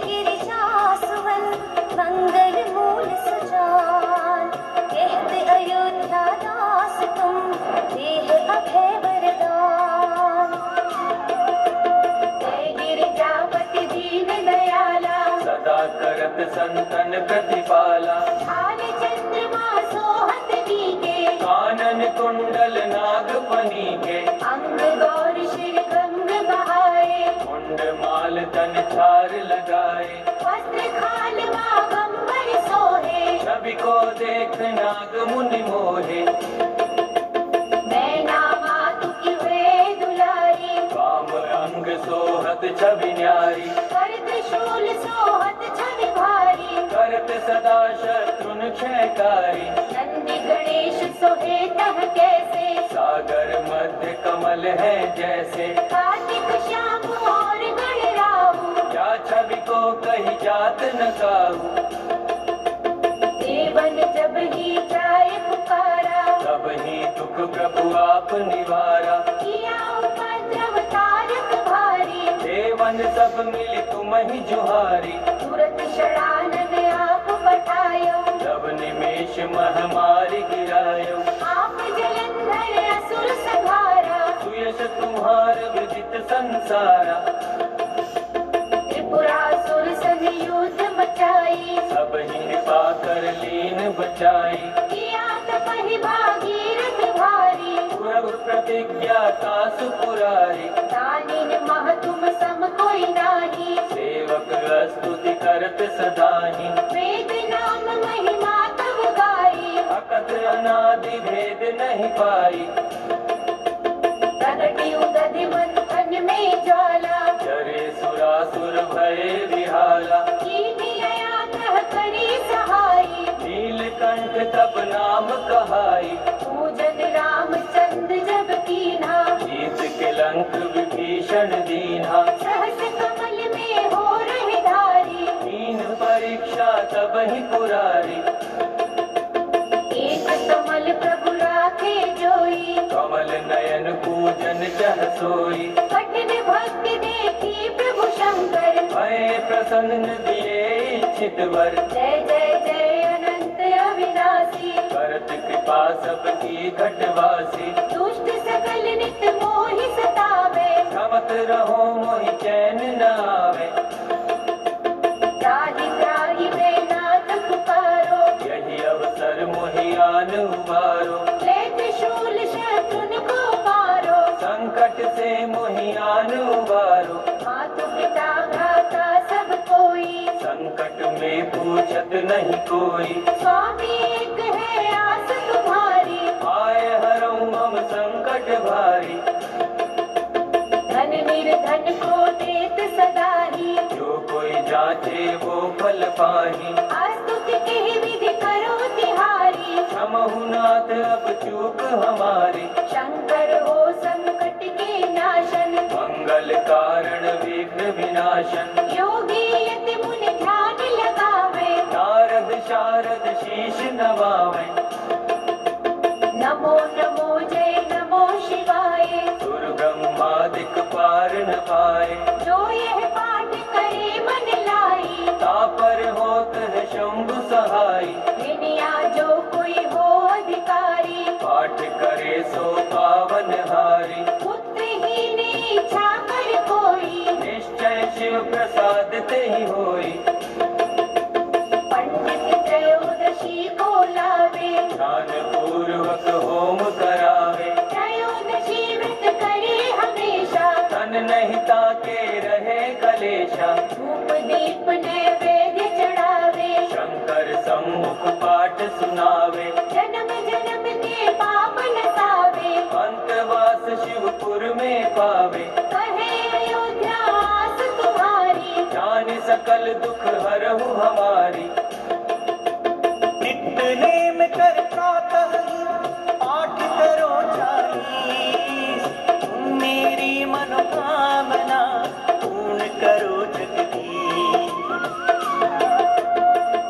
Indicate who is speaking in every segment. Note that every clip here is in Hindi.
Speaker 1: गिरिजा सुवन मंगल मूल सुजान, कहते अयोध्या दास तुम देह अभय वरदान। जय गिरिजापति दीन दयाला,
Speaker 2: सदा करत संतन प्रतिपाला।
Speaker 1: भाल चंद्रमा सोहत नीके,
Speaker 2: कानन कुंडल नागफनी के।
Speaker 1: अंग गौर शिर गंग बहाए,
Speaker 2: मुंड माल तन छार लगाए।
Speaker 1: वस्त्र खाल बागंबर सोहे,
Speaker 2: छवि को देख नाग मुनि मोहे।
Speaker 1: मैं नामा तुकी हुए दुलारी,
Speaker 2: वाम अंग सोहत छवि न्यारी।
Speaker 1: कर त्रिशूल सोहत छवि भारी,
Speaker 2: करत सदा शत्रुन क्षयकारी।
Speaker 1: नंदी गणेश सोहे तह कैसे,
Speaker 2: सागर मध्य कमल है जैसे।
Speaker 1: कार्तिक श्याम और गणराहु,
Speaker 2: क्या छवि को कही जात न काहू।
Speaker 1: देवन जब ही जाय पुकारा,
Speaker 2: तब ही दुख प्रभु आप निवारा।
Speaker 1: किया उपद्रव तारक भारी,
Speaker 2: देवन सब मिली तुम ही जुहारी।
Speaker 1: तुरत षडानन आप पठायो,
Speaker 2: जब निमेष महामारी गिरायो।
Speaker 1: आप जलंधर असुर संहारा,
Speaker 2: सुयश तुम्हार विदित संसारा।
Speaker 1: त्रिपुरासुर संग युद्ध मचाई,
Speaker 2: सब ही पाकर लीन बचाई।
Speaker 1: किया तपहि भागीरथ भारी,
Speaker 2: पुरब प्रतिज्ञा तासु पुरारी।
Speaker 1: दानिन मह तुम सम कोई नाही,
Speaker 2: सेवक स्तुति करत सदाही।
Speaker 1: वेद नाम महिमा तब गाई,
Speaker 2: अकथ अनादि भेद नहीं पाई।
Speaker 1: प्रगति उदधि मंथन में ज्वाला,
Speaker 2: चरे सुरासुर भय विहाला।
Speaker 1: कीनी अया कह करी सहाई,
Speaker 2: नीलकंठ तब नाम कहाई।
Speaker 1: पूजन रामचंद्र जब कीन्हा,
Speaker 2: जीत के लंक विभीषण दीन्हा।
Speaker 1: सहस कमल में हो रहे धारी,
Speaker 2: दीन परीक्षा तब ही पुरारी।
Speaker 1: एक कमल प्रभु राखे जोई,
Speaker 2: कमल नयन पूजन चह सोई।
Speaker 1: कठिन भक्ति देखी प्रभु शंकर,
Speaker 2: भय प्रसन्न दिए इच्छित वर।
Speaker 1: जय जय जय अनंत अविनाशी,
Speaker 2: करत कृपा सबकी घटवासी।
Speaker 1: दुष्ट सकल नित मोहि सतावे,
Speaker 2: रमत रहो मोहि चैन न आवे।
Speaker 1: त्राहि त्राहि मैं नाथ पुकारो,
Speaker 2: यही अवसर मोहि आन उबारो।
Speaker 1: ले त्रिशूल शत्रुन को मारो,
Speaker 2: संकट से मोहि आन उबारो।
Speaker 1: मातु पिता भ्राता सब कोई,
Speaker 2: संकट में पूछत नहीं कोई।
Speaker 1: स्वामी एक है आस तुम्हारी,
Speaker 2: आए हरऊ मम संकट भारी।
Speaker 1: धन निर्धन को देत सदा ही,
Speaker 2: जो कोई जाचे वो फल पाही।
Speaker 1: स्तुति की विधि करो तिहारी,
Speaker 2: क्षमहु नाथ अब चूक हमारी।
Speaker 1: शंकर हो संकट के नाशन,
Speaker 2: मंगल कारण विघ्न विनाशन।
Speaker 1: योगी यति मुनि ध्यान लगावे,
Speaker 2: नारद शारद शीश नवावे।
Speaker 1: नमो नमो जय नमो शिवाय,
Speaker 2: दुर्गमादिक पार न पाए।
Speaker 1: जो यह पाठ करे मन लाई,
Speaker 2: तापर होत है शंभु सहाय।
Speaker 1: दुनिया जो कोई हो अधिकारी,
Speaker 2: पाठ करे सो पावन हारी।
Speaker 1: पुत्रहीन इच्छा कर कोई,
Speaker 2: निश्चय शिव प्रसाद ते ही होई।
Speaker 1: पंडित त्रयोदशी को लावे,
Speaker 2: ध्यान पूर्वक होम करावे।
Speaker 1: त्रयोदशी व्रत करे हमेशा,
Speaker 2: तन नहीं ताके रहे कलेशा।
Speaker 1: धूप दीप नैवेद्य चढ़ावे,
Speaker 2: शंकर सम्मुख पाठ सुनावे।
Speaker 1: जन्म जन्म के पाप नसावे,
Speaker 2: अंतवास शिवपुर में पावे।
Speaker 1: कहे अयोध्या आस तुम्हारी,
Speaker 2: जान सकल दुख हरहु हमारी।
Speaker 3: नित्य कर प्रातः पाठ करो 40, तुम मेरी मनोकामना पूर्ण करो जगदीश।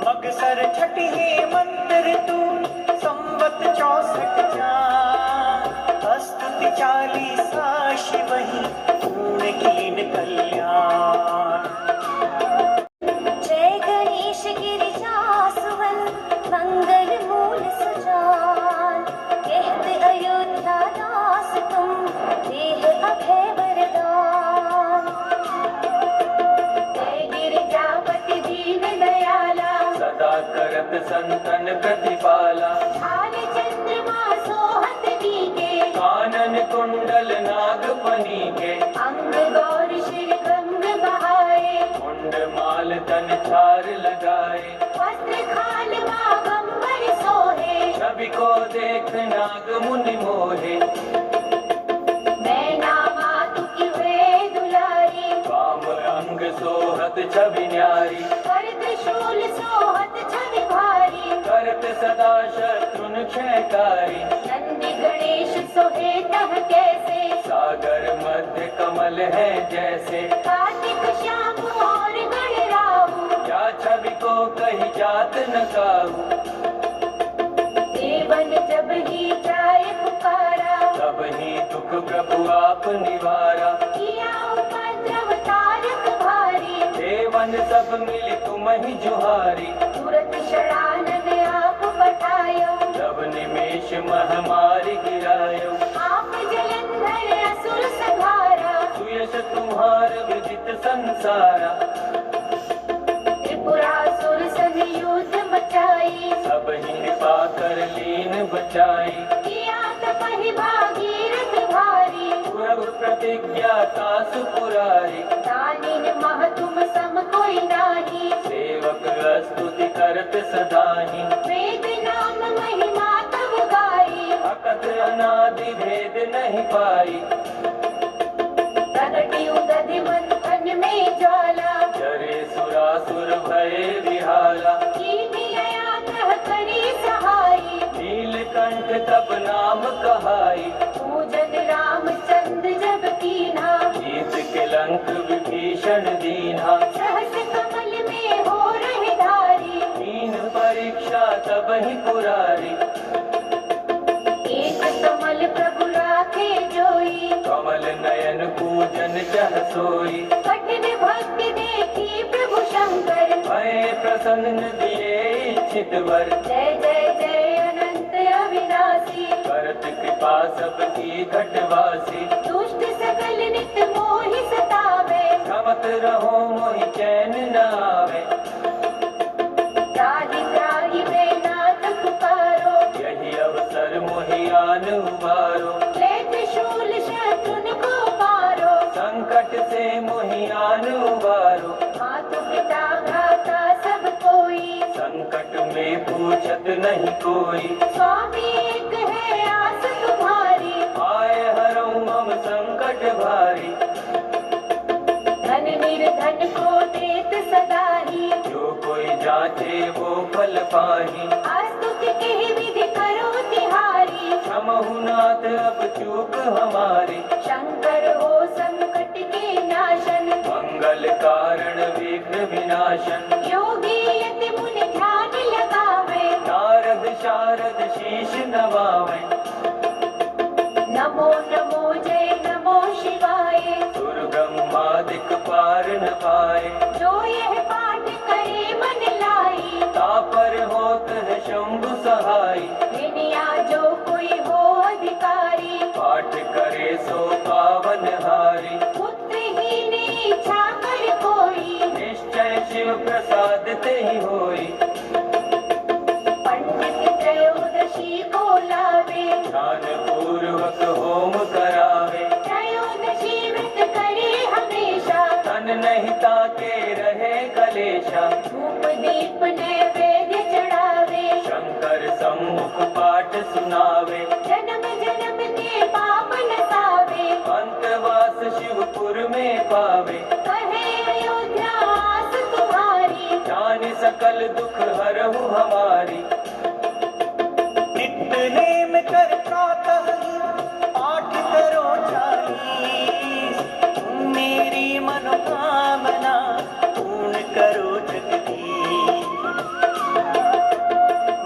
Speaker 3: मगसर छठी मंत्र तू संवत 64 जान, स्तुति 40 शिव ही पूर्ण कीन कल्याण।
Speaker 2: संतन प्रतिपाला।
Speaker 1: हाल चंद्रमा सोहत नीके,
Speaker 2: कानन कुंडल नागफनी के।
Speaker 1: अंग गौर शिर गंग बहाए,
Speaker 2: मुंड माल तन छार लगाए।
Speaker 1: वस्त्र खाल बागंबर सोहे,
Speaker 2: छवि को देख नाग मुनि मोहे।
Speaker 1: मैना मातु की वे दुलारी,
Speaker 2: वाम अंग सोहत छवि न्यारी।
Speaker 1: कर त्रिशूल सोहत छवि भारी,
Speaker 2: करत सदा शत्रुन क्षयकारी।
Speaker 1: नंदी गणेश सोहे तह कैसे,
Speaker 2: सागर मध्य कमल है जैसे।
Speaker 1: कार्तिक श्याम और गणराहु,
Speaker 2: क्या छवि को कही जात न काहू।
Speaker 1: देवन जब ही जाए पुकारा,
Speaker 2: तब ही दुख प्रभु आप निवारा।
Speaker 1: किया उपद्रव तारक भारी,
Speaker 2: देवन सब मिल तुम ही जुहारी।
Speaker 1: तुरत षडानन आप पठायो,
Speaker 2: तब निमेष महामारी गिरायो।
Speaker 1: आप जलंधर असुर संहारा,
Speaker 2: सुयश तुम्हार विदित संसारा।
Speaker 1: त्रिपुरासुर संग युद्ध मचाई,
Speaker 2: सब ही कृपा कर लीन बचाई।
Speaker 1: किया तपहि भागीरथ भारी,
Speaker 2: प्रभु प्रतिज्ञा तासु पुरारी।
Speaker 1: दानिन मह तुम सम कोई नाही,
Speaker 2: सेवक स्तुति करत सदाही।
Speaker 1: वेद नाम महिमा तब गाई,
Speaker 2: अकथ अनादि भेद नहीं पाई।
Speaker 1: प्रगटि उदधि मंथन में ज्वाला,
Speaker 2: जरे सुरासुर भये विहाला।
Speaker 1: कीनी लया कह करी सहाई,
Speaker 2: नीलकंठ तब नाम कहाई।
Speaker 1: पूजन रामचंद्र जब कीन्हा,
Speaker 2: जीत के लंक विभीषण दीन्हा।
Speaker 1: सहस कमल में हो रहे धारी,
Speaker 2: हीन परीक्षा तब ही पुरारी।
Speaker 1: एक कमल प्रभु राखे जोई,
Speaker 2: कमल नयन पूजन चह सोई।
Speaker 1: कठिन भक्ति देखी प्रभु शंकर,
Speaker 2: भय प्रसन्न दिए इच्छित वर।
Speaker 1: जय जय जय अनंत अविनाशी,
Speaker 2: करत कृपा सबकी घटवासी।
Speaker 1: दुष्ट सकल नित मोहि सतावे,
Speaker 2: रमत रहो मोहि चैन न आवे।
Speaker 1: त्राहि त्राहि वे नाथ पुकारो,
Speaker 2: यही अवसर मोहि आन उबारो।
Speaker 1: ले त्रिशूल शत्रुन को मारो,
Speaker 2: संकट से मोहि आन उबारो।
Speaker 1: मातु पिता भ्राता सब कोई,
Speaker 2: संकट में पूछत नहीं कोई।
Speaker 1: स्वामी एक है आस तुम्हारी,
Speaker 2: आए हरऊ मम संकट भारी।
Speaker 1: धन निर्धन को देत सदा ही,
Speaker 2: जो कोई जाचे वो फल पाही।
Speaker 1: स्तुति के विधि करो तिहारी,
Speaker 2: क्षमहु नाथ अब चूक हमारी।
Speaker 1: शंकर हो संकट के नाशन,
Speaker 2: मंगल कारण विघ्न विनाशन।
Speaker 1: योगी यति मुनि ध्यान लगावे,
Speaker 2: नारद शारद शीश नवावे।
Speaker 1: नमो नमो जय नमो शिवाय,
Speaker 2: दुर्गमादिक पार न पाए।
Speaker 1: जो यह पाठ करे मन लाई,
Speaker 2: तापर होत है शंभु सहाय।
Speaker 1: विनया जो कोई हो अधिकारी,
Speaker 2: पाठ करे सो पावन हारी।
Speaker 1: पुत्रहीन इच्छा कर कोई,
Speaker 2: निश्चय शिव प्रसाद ते ही होई।
Speaker 1: पंडित त्रयोदशी को लावे,
Speaker 2: ध्यान पूर्वक होम करावे।
Speaker 1: त्रयोदशी व्रत करे हमेशा,
Speaker 2: तन नहीं ताके रहे कलेशा।
Speaker 1: धूप दीप नैवेद्य चढ़ावे,
Speaker 2: शंकर सम्मुख पाठ सुनावे।
Speaker 1: जन्म जन्म के पाप नसावे,
Speaker 2: अंतवास शिवपुर में पावे।
Speaker 1: कहे अयोध्या आस तुम्हारी,
Speaker 2: जान सकल दुख हरहु हमारी।
Speaker 3: नित्य नेम कर प्रातः ही पाठ करो 40। तुम मेरी मनोकामना पूर्ण करो जगदीश।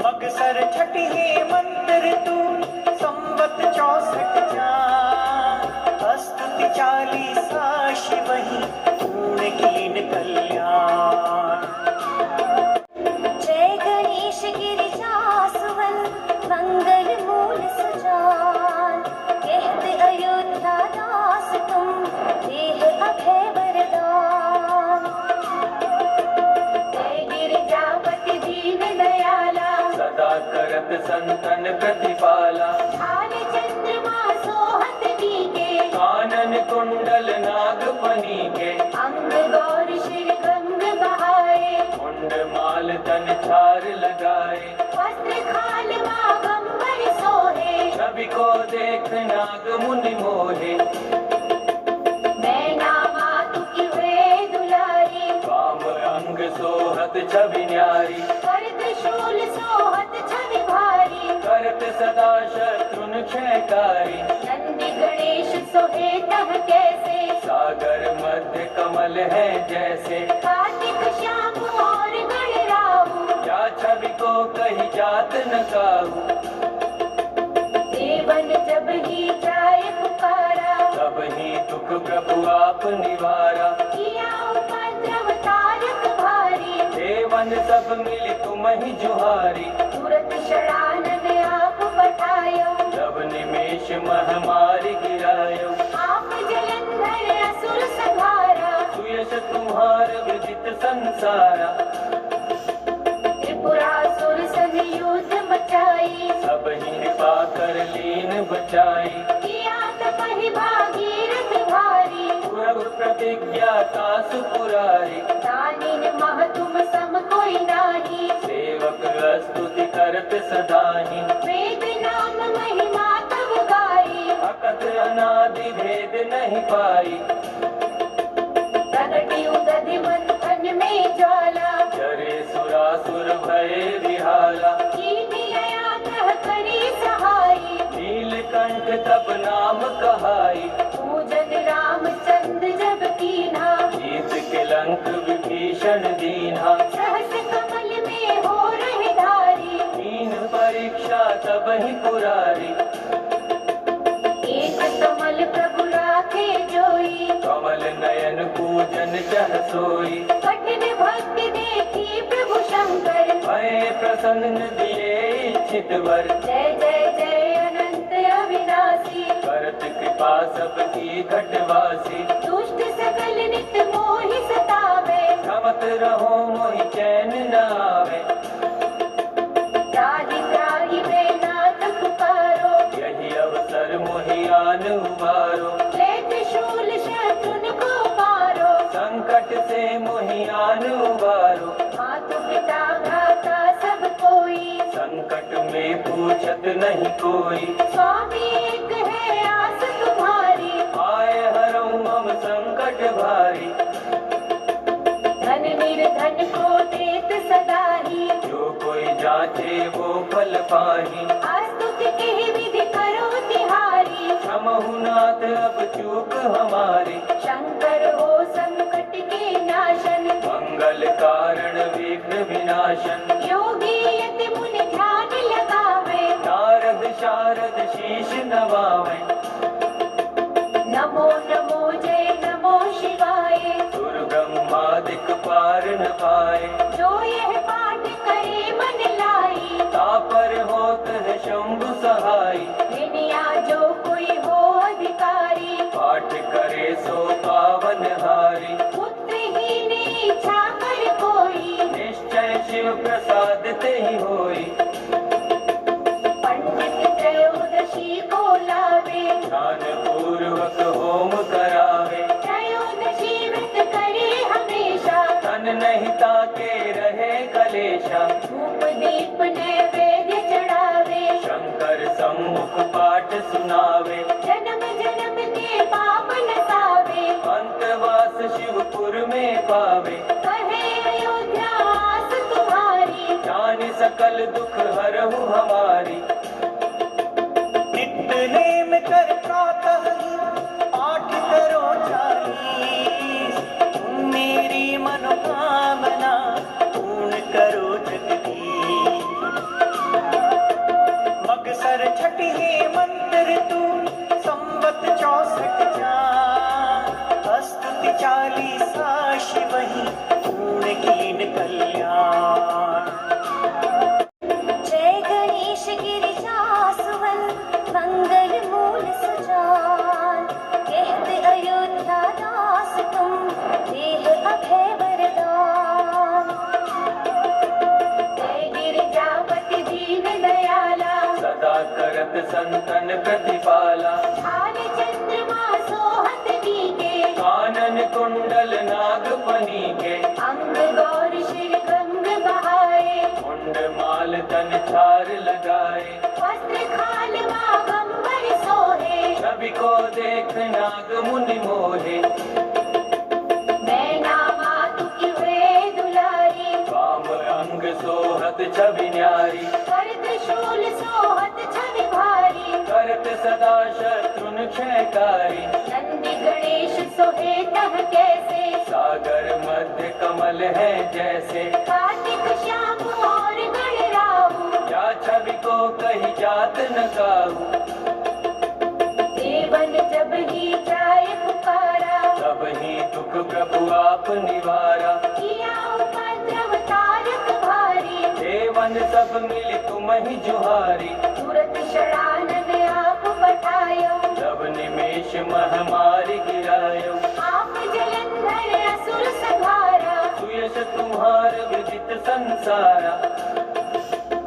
Speaker 3: मगसर छठी मंत्र तू संवत 64 जान। स्तुति 40 शिव ही पूर्ण कीन कल्याण।
Speaker 1: जय गणेश गिरिजा सुवन, मंगल मूल सुजा।
Speaker 2: प्रतिपाला
Speaker 1: ढाल चंद्रमा सोहत नीके
Speaker 2: कानन कुंडल नागफनी के
Speaker 1: अंग गौर शिर गंग बहाए
Speaker 2: मुंड माल तन छार लगाए
Speaker 1: वस्त्र खाल बागंबर सोहे
Speaker 2: छवि को देख नाग मुनि मोहे
Speaker 1: मैना मातु की वे दुलारी
Speaker 2: वाम अंग सोहत छवि न्यारी
Speaker 1: कर त्रिशूल सोहत छवि भारी
Speaker 2: करत सदा शत्रुन क्षयकारी
Speaker 1: नंदी गणेश सोहे तह कैसे
Speaker 2: सागर मध्य कमल है जैसे
Speaker 1: कार्तिक श्याम और गणराहु
Speaker 2: क्या छवि को कही जात न काहू
Speaker 1: देवन जब ही जाय पुकारा
Speaker 2: तब ही दुख प्रभु आप निवारा
Speaker 1: किया उपद्रव तारक भारी
Speaker 2: देवन सब मिल तुम ही जुहारी
Speaker 1: तुरत शरानन आप पठायो
Speaker 2: जब निमेष महामारी गिरायो
Speaker 1: आप जलंधर असुर संहारा
Speaker 2: सुयश तुम्हार विदित संसारा
Speaker 1: त्रिपुरासुर सन युद्ध मचाई
Speaker 2: सब ही कृपा कर लीन बचाई
Speaker 1: किया तपहि भागीरथ भारी
Speaker 2: पूर्व प्रतिज्ञा तासु पुरारी
Speaker 1: दानिन मह तुम सम कोई नाही
Speaker 2: सेवक स्तुति करत सदाही
Speaker 1: वेद नाम महिमा तब गाई
Speaker 2: अकथ अनादि भेद नहीं पाई
Speaker 1: प्रगटी उदधि मंथन में ज्वाला
Speaker 2: चरे सुरासुर भय विहाला
Speaker 1: कीनी लया कह करी सहाई
Speaker 2: नीलकंठ तब नाम कहाई
Speaker 1: पूजन रामचंद्र जब कीन्हा
Speaker 2: जीत के लंक विभीषण दीन्हा
Speaker 1: सहस कमल में हो रहे धारी
Speaker 2: दीन परीक्षा तब ही पुरारी
Speaker 1: एक कमल प्रभु राखे जोई
Speaker 2: कमल नयन पूजन चह सोई
Speaker 1: कठिन भक्ति देखी प्रभु शंकर
Speaker 2: भय प्रसन्न दिए इच्छित वर
Speaker 1: जय जय जय अनंत अविनाशी
Speaker 2: करत कृपा सबकी घटवासी
Speaker 1: दुष्ट सकल नित मोहि सतावे
Speaker 2: रमत रहो मोहि चैन न आवे
Speaker 1: त्राहि त्राहि वे नाथ पुकारो
Speaker 2: यही अवसर मोहि आन उबारो
Speaker 1: ले त्रिशूल शत्रुन को मारो
Speaker 2: संकट से मोहि आन उबारो
Speaker 1: मातु पिता भ्राता सब कोई
Speaker 2: संकट में पूछत नहीं कोई
Speaker 1: स्वामी एक है आस तुम्हारी
Speaker 2: आए हरऊ मम संकट भारी
Speaker 1: धन निर्धन को देत सदा ही
Speaker 2: जो कोई जाचे वो फल पाही
Speaker 1: स्तुति की विधि करो तिहारी
Speaker 2: क्षमहु नाथ अब चूक हमारी
Speaker 1: शंकर हो संकट के नाशन
Speaker 2: मंगल कारण विघ्न विनाशन
Speaker 1: योगी यति मुनि ध्यान लगावे
Speaker 2: नारद शारद शीश नवावे
Speaker 1: नमो नमो जय नमो शिवाय
Speaker 2: सुर ब्रह्मादिक पार न पाए
Speaker 1: जो यह पाठ करे मन लाई
Speaker 2: तापर होत है शंभु सहाय
Speaker 1: दुनिया जो कोई हो अधिकारी
Speaker 2: पाठ करे सो पावन हारी
Speaker 1: पुत्रहीन इच्छा कर कोई
Speaker 2: निश्चय शिव प्रसाद ते ही होई
Speaker 1: पंडित त्रयोदशी को लावे
Speaker 2: ध्यान पूर्वक होम करावे
Speaker 1: त्रयोदशी व्रत करे हमेशा
Speaker 2: तन नहीं ताके रहे कलेशा
Speaker 1: धूप दीप नैवेद्य चढ़ावे
Speaker 2: शंकर सम्मुख पाठ सुनावे
Speaker 1: जन्म जन्म के पाप नसावे
Speaker 2: अंतवास शिवपुर में पावे
Speaker 1: कहे अयोध्या आस तुम्हारी
Speaker 2: जान सकल दुख हरहु हमारी
Speaker 3: नित्य नेम कर प्रातः ही पाठ करो 40 तुम मेरी मनोकामना पूर्ण करो जगदीश मगसर छठी मंत्र तू संवत 64 जान स्तुति 40 शिव ही पूर्ण कीन कल्याण
Speaker 4: जय गणेश गिरिजा सुवन मंगल मूल सुज
Speaker 2: मणि के
Speaker 1: अंग गौर शिर गंग बहाए
Speaker 2: मुंड माल तन छार लगाए
Speaker 1: वस्त्र खाल मागंबर सोहे
Speaker 2: छवि को देख नाग मुनि मोहे
Speaker 1: मैना मातु की वे दुलारी
Speaker 2: वाम अंग सोहत छवि न्यारी
Speaker 1: कर त्रिशूल सोहत छवि भारी
Speaker 2: करत सदा शत्रुन क्षयकारी
Speaker 1: नंदी गणेश सोहे तह कैसे
Speaker 2: सागर मध्य कमल है जैसे
Speaker 1: कार्तिक श्याम और गणराहु
Speaker 2: या छवि को कही जात न काहू
Speaker 1: देवन जब ही जाय पुकारा
Speaker 2: तब ही दुख प्रभु आप निवारा
Speaker 1: किया उपद्रव तारक भारी
Speaker 2: देवन सब मिल तुम ही जुहारी
Speaker 1: तुरत शरानन आप पठायो
Speaker 2: तब निमेष महामारी गिरायो
Speaker 1: आप जलंधर असुर संहारा
Speaker 2: सुयश तुम्हार विदित संसारा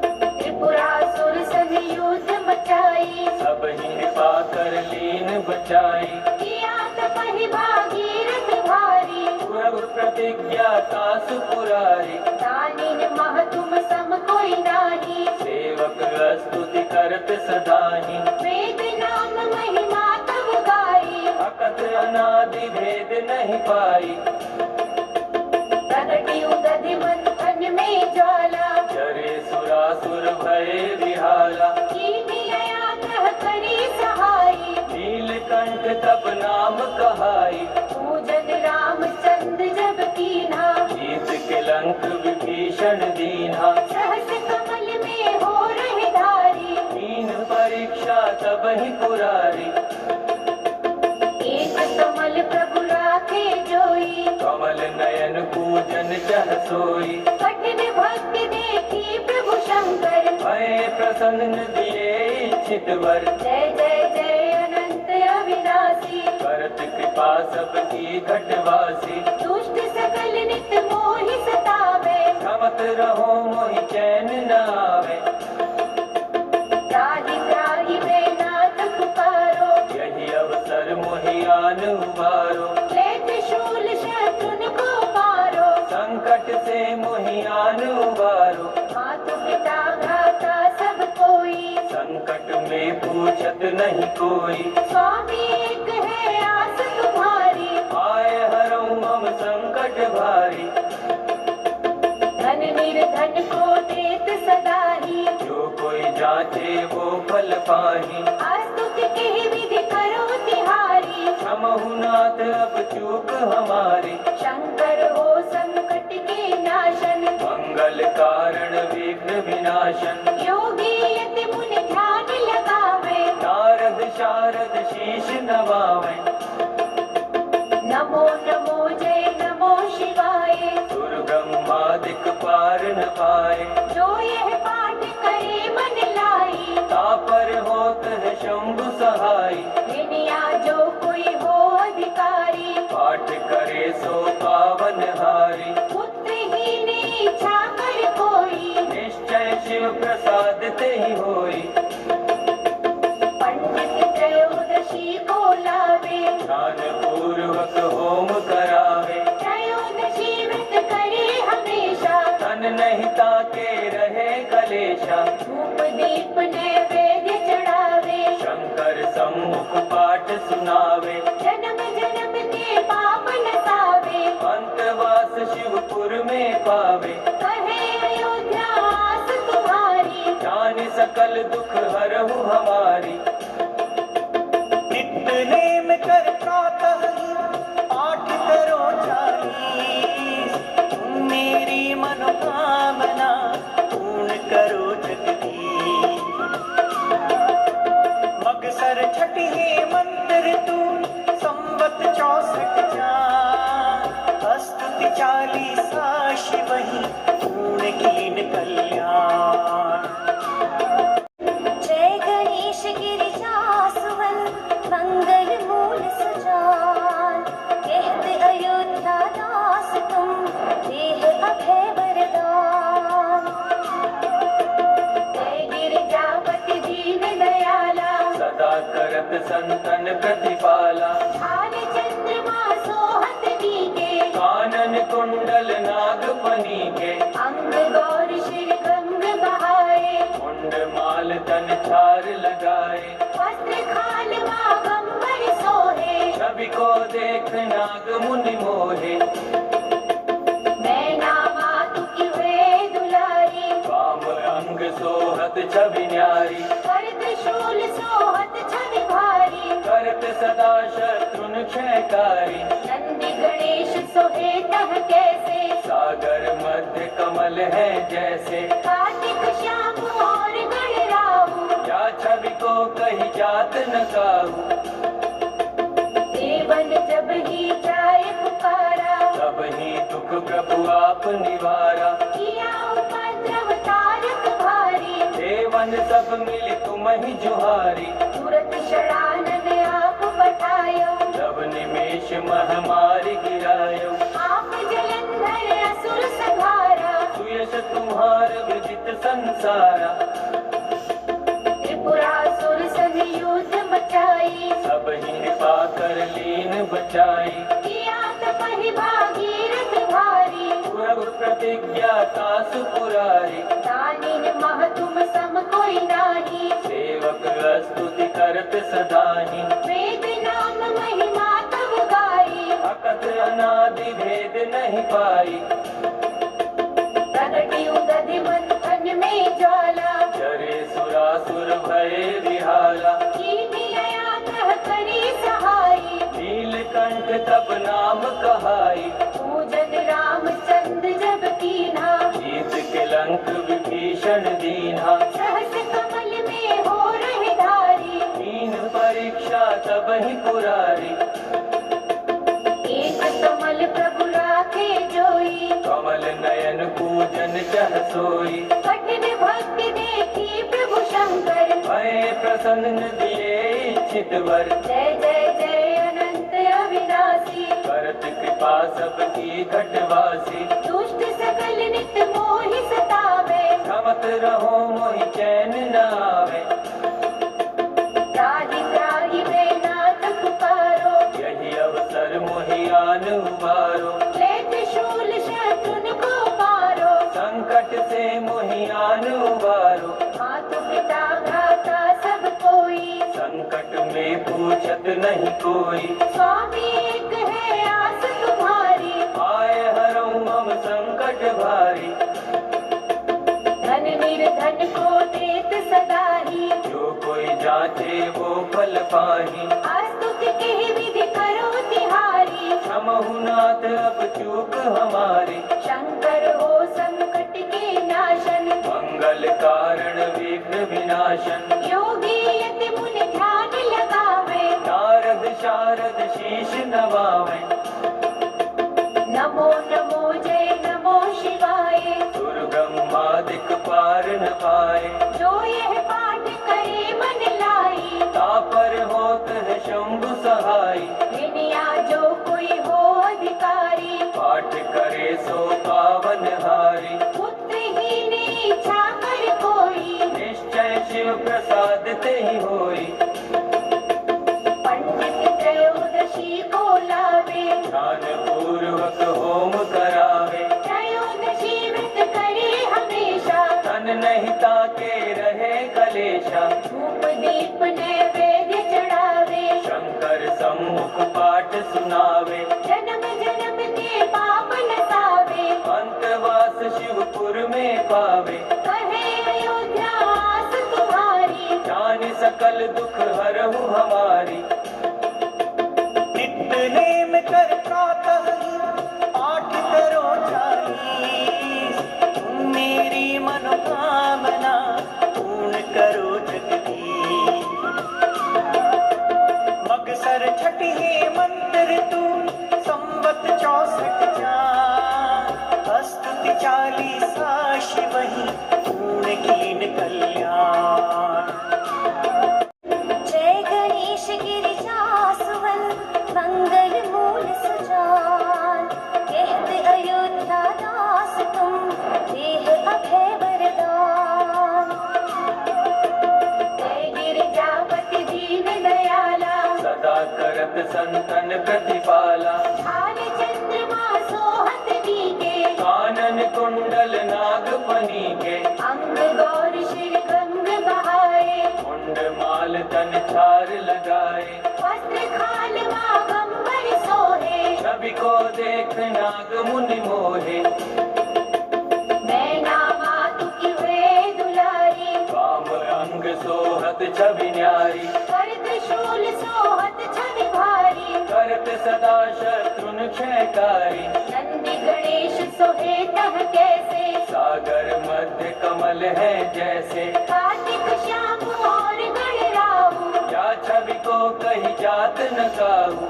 Speaker 1: त्रिपुरासुर संग युद्ध मचाई
Speaker 2: सब ही कृपा कर लीन बचाई
Speaker 1: किया तपहि भागीरथ भारी
Speaker 2: प्रभु प्रतिज्ञा तासु पुरारी
Speaker 1: दानिन मह तुम सम कोई नाही
Speaker 2: सेवक स्तुति करत सदाही
Speaker 1: वेद नाम महिमा तब गाई
Speaker 2: अकथ अनादि भेद नहीं पाई
Speaker 1: प्रगति उदधि मंथन में ज्वाला
Speaker 2: चरे सुरासुर भय विहाला
Speaker 1: कीनी लया कह करी सहाई
Speaker 2: नीलकंठ तब नाम कहाई
Speaker 1: पूजन रामचंद्र जब कीन्हा
Speaker 2: जीत के लंक विभीषण दीन्हा
Speaker 1: सहस कमल में हो रहे धारी
Speaker 2: हीन परीक्षा तब ही पुरारी
Speaker 1: एक कमल प्रभु राखे जोई
Speaker 2: कमल नयन पूजन चह सोई
Speaker 1: कठिन भक्ति देखी प्रभु शंकर
Speaker 2: भय प्रसन्न दिए इच्छित वर
Speaker 1: जय जय जय अनंत अविनाशी
Speaker 2: करत कृपा सबकी घटवासी
Speaker 1: दुष्ट सकल नित मोहि सतावे
Speaker 2: रमत रहो मोहि चैन न आवे
Speaker 1: त्राहि त्राहि वे नाथ पुकारो
Speaker 2: यही अवसर मोहि आन उबारो
Speaker 1: ले त्रिशूल शत्रुन को मारो
Speaker 2: संकट से मोहि आन उबारो
Speaker 1: मातु पिता भ्राता सब कोई
Speaker 2: संकट में पूछत नहीं कोई
Speaker 1: स्वामी एक है आस तुम्हारी
Speaker 2: आए हरऊं हम संकट भारी
Speaker 1: धन निर्धन को देत सदा ही
Speaker 2: जो कोई जाचे वो फल पाही
Speaker 1: स्तुति के विधि करो तिहारी
Speaker 2: क्षमहु नाथ अब चूक हमारी
Speaker 1: शंकर हो संकट के नाशन
Speaker 2: मंगल कारण विघ्न विनाशन
Speaker 1: योगी यति मुनि ध्यान लगावे
Speaker 2: नारद शारद शीश नवावे
Speaker 1: नमो नमो जय नमो शिवाय
Speaker 2: सुर ब्रह्मादिक पार न पाए
Speaker 1: जो यह पाठ करे मन लाई
Speaker 2: तापर होत है शंभु सहाय
Speaker 1: दुनिया जो कोई हो अधिकारी
Speaker 2: पाठ करे सो पावन हारी
Speaker 1: पुत्रहीन इच्छा कर कोई
Speaker 2: निश्चय शिव प्रसाद ते ही होई
Speaker 1: पंडित त्रयोदशी को लावे
Speaker 2: ध्यान पूर्वक होम करावे
Speaker 1: त्रयोदशी व्रत करे हमेशा
Speaker 2: तन नहीं ताके रहे कलेशा
Speaker 1: धूप दीप नैवेद्य चढ़ावे
Speaker 2: शंकर सम्मुख पाठ सुनावे
Speaker 1: जन्म जन्म के पाप नसावे
Speaker 2: अंतवास शिवपुर में पावे
Speaker 1: कहे अयोध्या आस तुम्हारी
Speaker 2: जान सकल दुख हरहु हमारी
Speaker 3: नित्य नेम कर प्रातः पाठ करो 40 तुम मेरी मनोकामना पूर्ण करो जगदीश मगसर छठी मंत्र तू संवत 64 जान स्तुति 40 शिव ही पूर्ण कीन कल्याण
Speaker 4: जय गणेश गिरिजासुवन मंगल मूल सुजान कहते अयोध्या दास तुम देह अभय वरदान
Speaker 1: जय गिरिजापति दीन दयाला
Speaker 2: सदा करत संतन प्रतिपाला
Speaker 1: भाल चंद्रमा सोहत नीके
Speaker 2: कानन कुंडल नागफनी के,
Speaker 1: अंग गौर शिर गंग बहाए,
Speaker 2: मुंड माल तन छार लगाए,
Speaker 1: वस्त्र खाल बागंबर सोहे,
Speaker 2: छवि को देख नाग मुनि मोहे,
Speaker 1: मैना मातु की वे दुलारी,
Speaker 2: वाम अंग सोहत छवि न्यारी,
Speaker 1: कर त्रिशूल सोहत छवि भारी,
Speaker 2: करत सदा शत्रुन क्षयकारी,
Speaker 1: नंदी गणेश सोहे तह कैसे,
Speaker 2: सागर मध्य कमल है जैसे,
Speaker 1: कार्तिक श्याम और गणराहु,
Speaker 2: या छवि को कही जात न काहू,
Speaker 1: देवन जब ही जाए पुकारा,
Speaker 2: तब ही दुख प्रभु आप निवारा,
Speaker 1: किया उपद्रव तारक भारी,
Speaker 2: देवन सब मिल तुम ही जुहारी,
Speaker 1: तुरत शरानन आप बठायो,
Speaker 2: तब निमेष महामारी गिरायो,
Speaker 1: आप जलंधर असुर संहारा,
Speaker 2: सुयश तुम्हार विदित संसारा,
Speaker 1: त्रिपुरासुर संग युद्ध मचाई,
Speaker 2: सब ही कृपा कर लीन बचाई,
Speaker 1: किया तपहि भागीरथ भारी,
Speaker 2: पूर्व प्रतिज्ञा तासु पुरारी,
Speaker 1: दानिन मह तुम सम कोई नाही,
Speaker 2: सेवक स्तुति करत सदाही,
Speaker 1: वेद नाम महिमा तब गाई,
Speaker 2: अकथ अनादि भेद नहीं पाई,
Speaker 1: प्रगति उदधि मंथन में ज्वाला,
Speaker 2: चरे सुरासुर भय विहाला,
Speaker 1: कीनी लया कह करी सहाई,
Speaker 2: नीलकंठ तब नाम कहाई,
Speaker 1: पूजन रामचंद्र जब कीन्हा,
Speaker 2: जीत के लंक विभीषण दीन्हा,
Speaker 1: सहस कमल में हो रहे धारी,
Speaker 2: दीन परीक्षा तब ही पुरारी,
Speaker 1: एक कमल प्रभु राखे जोई,
Speaker 2: कमल नयन पूजन चह सोई,
Speaker 1: कठिन भक्ति देखी प्रभु शंकर,
Speaker 2: भय प्रसन्न दिए इच्छित वर,
Speaker 1: जय जय जय अनंत अविनाशी,
Speaker 2: करत कृपा सबकी घटवासी,
Speaker 1: दुष्ट सकल नित मोहि सतावे,
Speaker 2: रमत रहो मोहि चैन न आवे,
Speaker 1: त्राहि त्राहि वे नाथ पुकारो,
Speaker 2: यही अवसर मोहि आन उबारो,
Speaker 1: ले त्रिशूल शत्रुन को मारो,
Speaker 2: संकट से मोहि आन उबारो,
Speaker 1: मातु पिता भ्राता सब कोई,
Speaker 2: संकट में पूछत नहीं कोई,
Speaker 1: स्वामी एक है आस तुम्हारी,
Speaker 2: आए हरऊ मम संकट भारी,
Speaker 1: धन निर्धन को देत सदा ही,
Speaker 2: जो कोई जाचे वो फल पाही,
Speaker 1: स्तुति की विधि करो तिहारी,
Speaker 2: क्षमहु नाथ अब चूक हमारी,
Speaker 1: शंकर हो संकट के नाशन,
Speaker 2: मंगल कारण विघ्न विनाशन,
Speaker 1: योगी यति मुनि ध्यान लगावे,
Speaker 2: नारद शारद शीश नवावे,
Speaker 1: नमो नमो जय नमो शिवाय,
Speaker 2: सुर ब्रह्मादिक पार न पाए,
Speaker 1: जो यह पाठ करे मन लाई,
Speaker 2: तापर होत है शंभु सहाय,
Speaker 1: विनया जो कोई हो अधिकारी,
Speaker 2: पाठ करे सो पावन हारी,
Speaker 1: पुत्रहीन इच्छा कर कोई,
Speaker 2: निश्चय शिव प्रसाद ते ही होई,
Speaker 1: पंडित त्रयोदशी को लावे,
Speaker 2: ध्यान पूर्वक होम करावे,
Speaker 1: त्रयोदशी व्रत करे हमेशा,
Speaker 2: तन नहीं ताके रहे कलेशा,
Speaker 1: धूप दीप नैवेद्य चढ़ावे,
Speaker 2: शंकर सम्मुख पाठ सुनावे,
Speaker 1: जन्म जन्म के पाप नसावे,
Speaker 2: अंतवास शिवपुर में पावे,
Speaker 1: कहे अयोध्या आस तुम्हारी,
Speaker 2: जान सकल दुख हरहु हमारी,
Speaker 3: नित्य नेम कर प्रातः पाठ करो 40, तुम मेरी मनोकामना पूर्ण करो जगदीश, मगसर छठी मंत्र तू संवत 64 जान, स्तुति 40 शिव ही पूर्ण कीन कल्याण,
Speaker 4: जय गणेश गिरिजासुवन मंगल मूल सुजान, कहत अयोध्या दास तुम देह अभय वरदान,
Speaker 1: जय गिरिजापति दीन दयाला,
Speaker 2: सदा करत संतन प्रतिपाला,
Speaker 1: भाल चंद्रमा सोहत
Speaker 2: मणि के
Speaker 1: अंग गौर शिर गंग बहाए
Speaker 2: मुंड माल तन छार लगाए
Speaker 1: वस्त्र खाल गंबर सोहे
Speaker 2: छवि को देख नाग मुनि मोहे
Speaker 1: मैं नामातु की हुए दुलारी
Speaker 2: वाम अंग सोहत छवि न्यारी
Speaker 1: कर त्रिशूल सोहत छवि भारी
Speaker 2: करत सदा शत्रुन क्षयकारी
Speaker 1: नंदी गणेश सोहे तह कैसे
Speaker 2: सागर मध्य कमल है जैसे
Speaker 1: कार्तिक श्याम और गणराहु
Speaker 2: क्या छवि को कही जात न काहू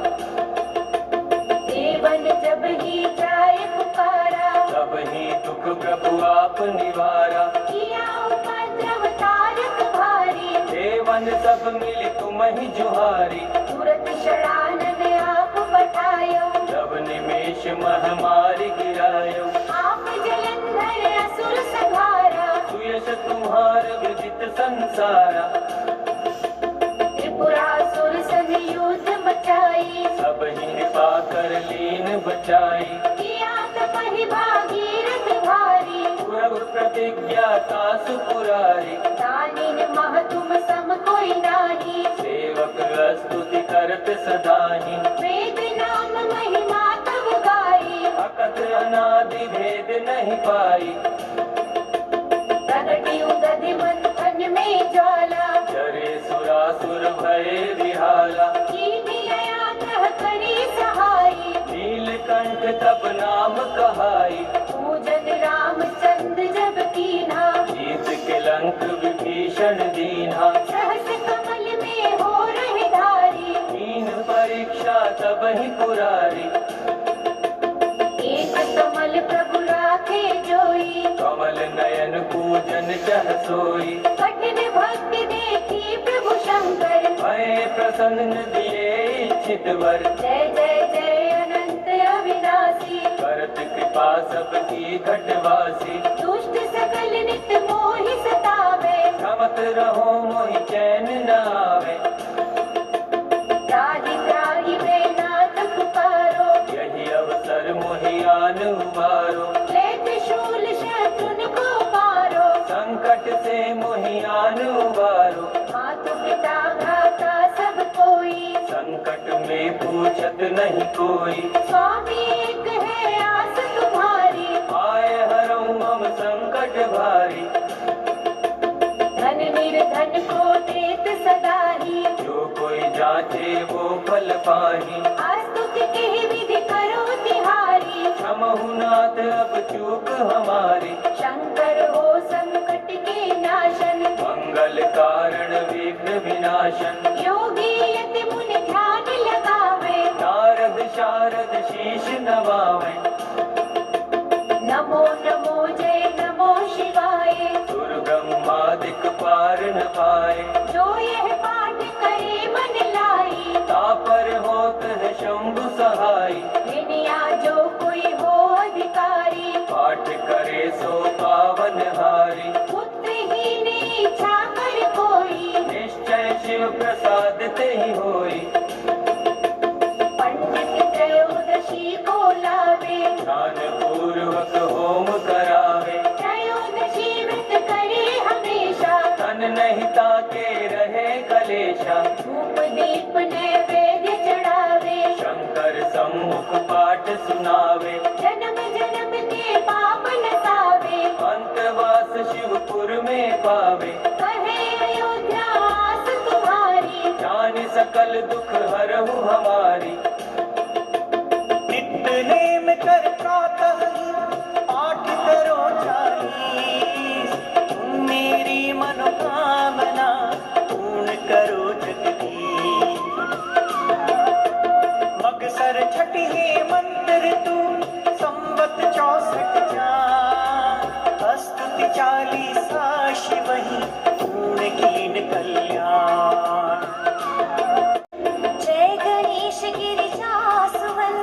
Speaker 1: देवन जब ही जाए पुकारा
Speaker 2: तब ही दुख प्रभु आप निवारा
Speaker 1: किया उपद्रव तारक भारी
Speaker 2: देवन सब मिल तुम ही जुहारी
Speaker 1: तुरत शरानन आप पठायो
Speaker 2: जब निमेष महामारी गिरायो
Speaker 1: आप जलंधर असुर संहारा
Speaker 2: सुयश तुम्हार विदित संसारा
Speaker 1: त्रिपुरासुर संग युद्ध मचाई
Speaker 2: सब ही कृपा कर लीन बचाई
Speaker 1: किया तपहि भागीरथ भारी
Speaker 2: पुरब प्रतिज्ञा तासु पुरारी
Speaker 1: दानिन मह तुम सम कोई नाही
Speaker 2: सेवक स्तुति करत सदाही
Speaker 1: वेद नाम महिमा तब गाई
Speaker 2: अकथ अनादि भेद नहीं पाई
Speaker 1: प्रगति उदधि मंथन में ज्वाला
Speaker 2: चरे सुरासुर भय विहाला
Speaker 1: कीनी लया कह करी सहाई
Speaker 2: नीलकंठ तब नाम कहाई
Speaker 1: पूजन रामचंद्र जब कीन्हा
Speaker 2: जीत के लंक विभीषण दीन्हा
Speaker 1: सहस कमल में हो रहे धारी
Speaker 2: कीन परीक्षा तब ही पुरारी
Speaker 1: एक कमल प्रभु राखे जोई
Speaker 2: कमल नयन पूजन चह सोई
Speaker 1: कठिन भक्ति देखी प्रभु शंकर
Speaker 2: भय प्रसन्न दिए इच्छित वर
Speaker 1: जय जय जय अनंत अविनाशी
Speaker 2: करत कृपा सबकी घटवासी
Speaker 1: दुष्ट सकल नित मोहि सतावे
Speaker 2: रमत रहो मोहि चैन न आवे
Speaker 1: त्राहि त्राहि वे नाथ पुकारो
Speaker 2: यही अवसर मोहि आन उबारो
Speaker 1: ले त्रिशूल शत्रुन को मारो
Speaker 2: संकट से मोहि आन उबारो
Speaker 1: मातु पिता भ्राता सब कोई
Speaker 2: संकट में पूछत नहीं कोई
Speaker 1: स्वामी एक है आस तुम्हारी
Speaker 2: आए हरऊ हम संकट भारी
Speaker 1: धन निर्धन को देत सदा ही
Speaker 2: जो कोई जाचे वो फल पाही
Speaker 1: स्तुति की विधि करो तिहारी
Speaker 2: क्षमहु नाथ अब चूक हमारी
Speaker 1: शंकर हो संकट के नाशन
Speaker 2: मंगल कारण विघ्न विनाशन
Speaker 1: योगी यति मुनि ध्यान लगावे
Speaker 2: नारद शारद शीश नवावे
Speaker 1: नमो नमो जय नमो शिवाय
Speaker 2: दुर्गमादिक पार न पाए
Speaker 1: जो यह पाठ करे मन लाई
Speaker 2: तापर होत है शंभु सहाय
Speaker 1: विनया जो कोई हो अधिकारी
Speaker 2: पाठ करे सो पावन हारी
Speaker 1: पुत्रहीन इच्छा कर कोई
Speaker 2: निश्चय शिव प्रसाद ते ही होई
Speaker 1: पंडित त्रयोदशी को लावे
Speaker 2: ध्यान पूर्वक होम करावे
Speaker 1: त्रयोदशी व्रत करे हमेशा
Speaker 2: तन नहीं ताके रहे कलेशा
Speaker 1: धूप दीप नैवेद्य चढ़ावे
Speaker 2: शंकर सम्मुख पाठ सुनावे
Speaker 1: जन्म जन्म के पाप नसावे
Speaker 2: अंतवास शिवपुर में पावे
Speaker 1: कहे अयोध्या आस तुम्हारी
Speaker 2: जान सकल दुख हरहु हमारी
Speaker 3: नित्य नेम कर प्रातः ही पाठ करो 40 तुम मेरी मनोकामना पूर्ण करो जगदीश मगसर छठी मंत्र तू संवत 64 जान स्तुति 40 शिव ही पूर्ण कीन कल्याण
Speaker 4: जय गणेश गिरिजासुवन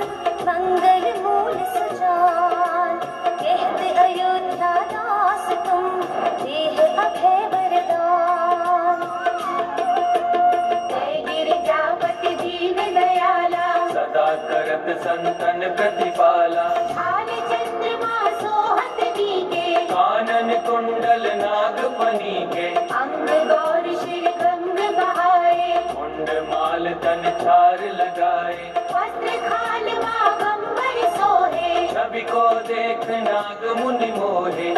Speaker 4: मंगल मूल सुजान कहत अयोध्या दास तुम देह अभय वरदान
Speaker 1: जय गिरिजापति दीन दयाला
Speaker 2: सदा करत संतन प्रतिपाला
Speaker 1: भाल चंद्रमा सोहत नीके
Speaker 2: कानन झार लगाए,
Speaker 1: वस्त्र खालवा गंबर सोहे,
Speaker 2: छवि को देख नाग मुनि मोहे,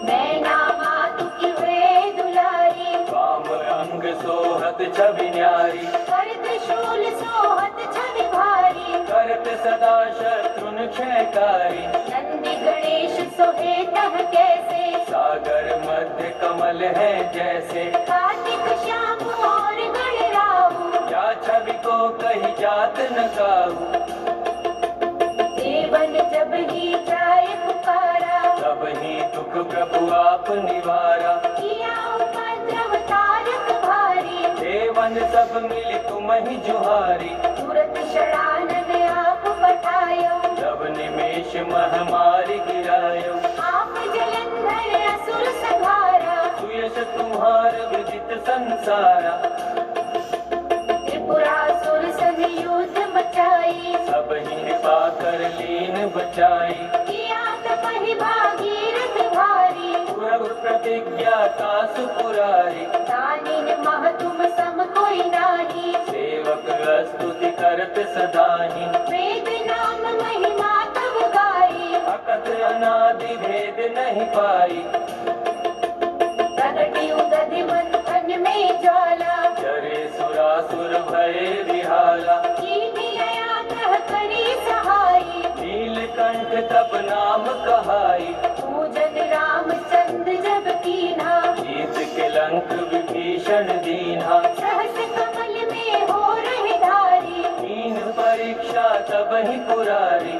Speaker 1: मैना मातु की वे दुलारी,
Speaker 2: वाम अंग सोहत छवि न्यारी,
Speaker 1: कर त्रिशूल सोहत छवि भारी,
Speaker 2: करत सदा शत्रुन क्षयकारी,
Speaker 1: नंदी गणेश सोहे तह कैसे,
Speaker 2: सागर मध्य कमल है जैसे,
Speaker 1: कार्तिक श्याम और गणराहु,
Speaker 2: या छवि को कही जात न काहू,
Speaker 1: देवन जब ही जाए पुकारा,
Speaker 2: तब ही दुख प्रभु आप निवारा,
Speaker 1: किया उपद्रव तारक भारी,
Speaker 2: देवन सब मिली तुम ही जुहारी,
Speaker 1: तुरत षडानन आप पठायो,
Speaker 2: तब निमेष महामारी गिरायो,
Speaker 1: आप जलंधर असुर संहारा,
Speaker 2: सुयश तुम्हार विदित संसारा,
Speaker 1: त्रिपुरासुर संग युद्ध मचाई,
Speaker 2: सब ही कृपा कर लीन बचाई,
Speaker 1: किया तपहि भागीरथ भारी,
Speaker 2: प्रभु प्रतिज्ञा का सुपुरारी,
Speaker 1: दानिन मह तुम सम कोई नाही,
Speaker 2: सेवक स्तुति करत सदाही,
Speaker 1: वेद नाम महिमा तब गाई,
Speaker 2: अकथ अनादि भेद नहीं पाई,
Speaker 1: प्रगति उदधि मंथन में ज्वाला,
Speaker 2: चरे सुरासुर भय विहाला,
Speaker 1: कीनी लया कह करी सहाई,
Speaker 2: नीलकंठ तब नाम कहाई,
Speaker 1: पूजन रामचंद्र जब कीन्हा,
Speaker 2: जीत के लंक विभीषण दीन्हा,
Speaker 1: सहस कमल में हो रहे धारी,
Speaker 2: कीन परीक्षा तब ही पुरारी,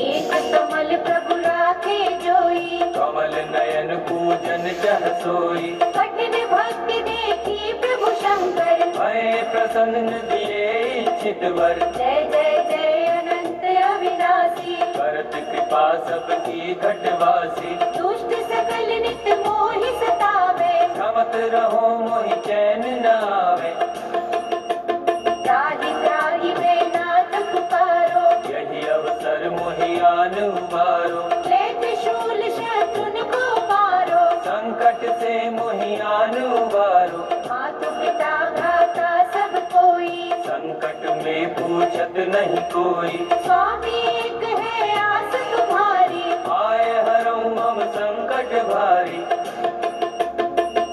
Speaker 1: एक कमल प्रभु राखे जोई,
Speaker 2: कमल नयन पूजन चह सोई,
Speaker 1: कठिन भक्ति देखी प्रभु शंकर,
Speaker 2: भय प्रसन्न दिए इच्छित वर,
Speaker 1: जय जय जय अनंत अविनाशी,
Speaker 2: करत कृपा सबकी घटवासी,
Speaker 1: दुष्ट सकल नित मोहि सतावे,
Speaker 2: रमत रहो मोहि चैन न आवे,
Speaker 1: त्राहि त्राहि वे नाथ पुकारो,
Speaker 2: यही अवसर मोहि आन उबारो,
Speaker 1: ले त्रिशूल शत्रुन को मारो,
Speaker 2: संकट से मोहि आन उबारो,
Speaker 1: मातु पिता भ्राता सब कोई,
Speaker 2: संकट में पूछत नहीं कोई,
Speaker 1: स्वामी एक है आस तुम्हारी,
Speaker 2: आए हरऊ मम संकट भारी,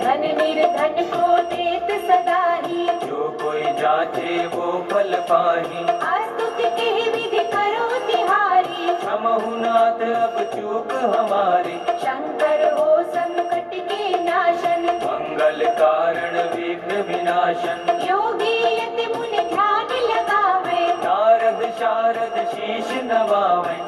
Speaker 1: धन निर्धन को देत सदा ही,
Speaker 2: जो कोई जाचे वो फल पाही,
Speaker 1: स्तुति की विधि करो तिहारी,
Speaker 2: क्षमहु नाथ अब चूक हमारी,
Speaker 1: शंकर हो संकट के नाशन,
Speaker 2: मंगल कारण विघ्न विनाशन,
Speaker 1: योगी यति मुनि ध्यान लगावे,
Speaker 2: नारद शारद शीश नवावे,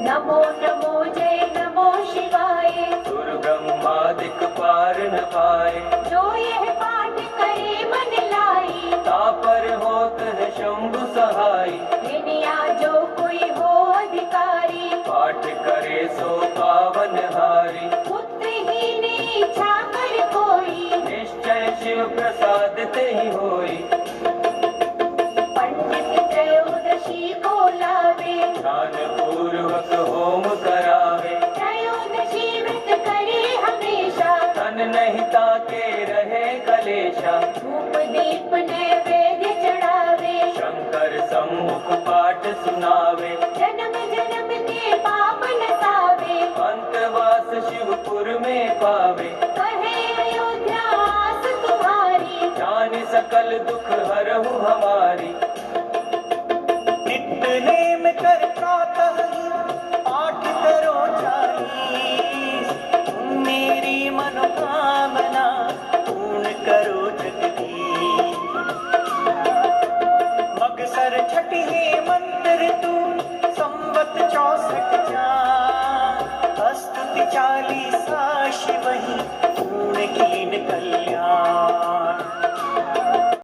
Speaker 1: नमो नमो जय नमो शिवाय,
Speaker 2: सुर ब्रह्मादिक पार न पाए,
Speaker 1: जो यह पाठ करे मन लाई,
Speaker 2: तापर होत है शंभु सहाई,
Speaker 1: विनया जो कोई हो अधिकारी,
Speaker 2: पाठ करे सो पावन हारी,
Speaker 1: पुत्रहीन इच्छा कर कोई,
Speaker 2: निश्चय शिव प्रसाद ते ही होई,
Speaker 1: पंडित त्रयोदशी को लावे,
Speaker 2: ध्यान पूर्वक होम करावे,
Speaker 1: त्रयोदशी व्रत करे हमेशा,
Speaker 2: तन नहीं ताके रहे कलेशा,
Speaker 1: धूप दीप नैवेद्य चढ़ावे,
Speaker 2: शंकर सम्मुख पाठ सुनावे,
Speaker 1: जन्म जन्म के पाप नसावे,
Speaker 2: अंतवास शिवपुर में पावे,
Speaker 1: कहे अयोध्या आस तुम्हारी,
Speaker 2: जान सकल दुख हरहु हमारी,
Speaker 3: नित्य नेम कर प्रातः ही पाठ करो 40, तुम मेरी मनोकामना पूर्ण करो जगदीश, मगसर छठी है मंत्र तू संवत 64 जान, स्तुति 40 शिव ही पूर्ण कीन कल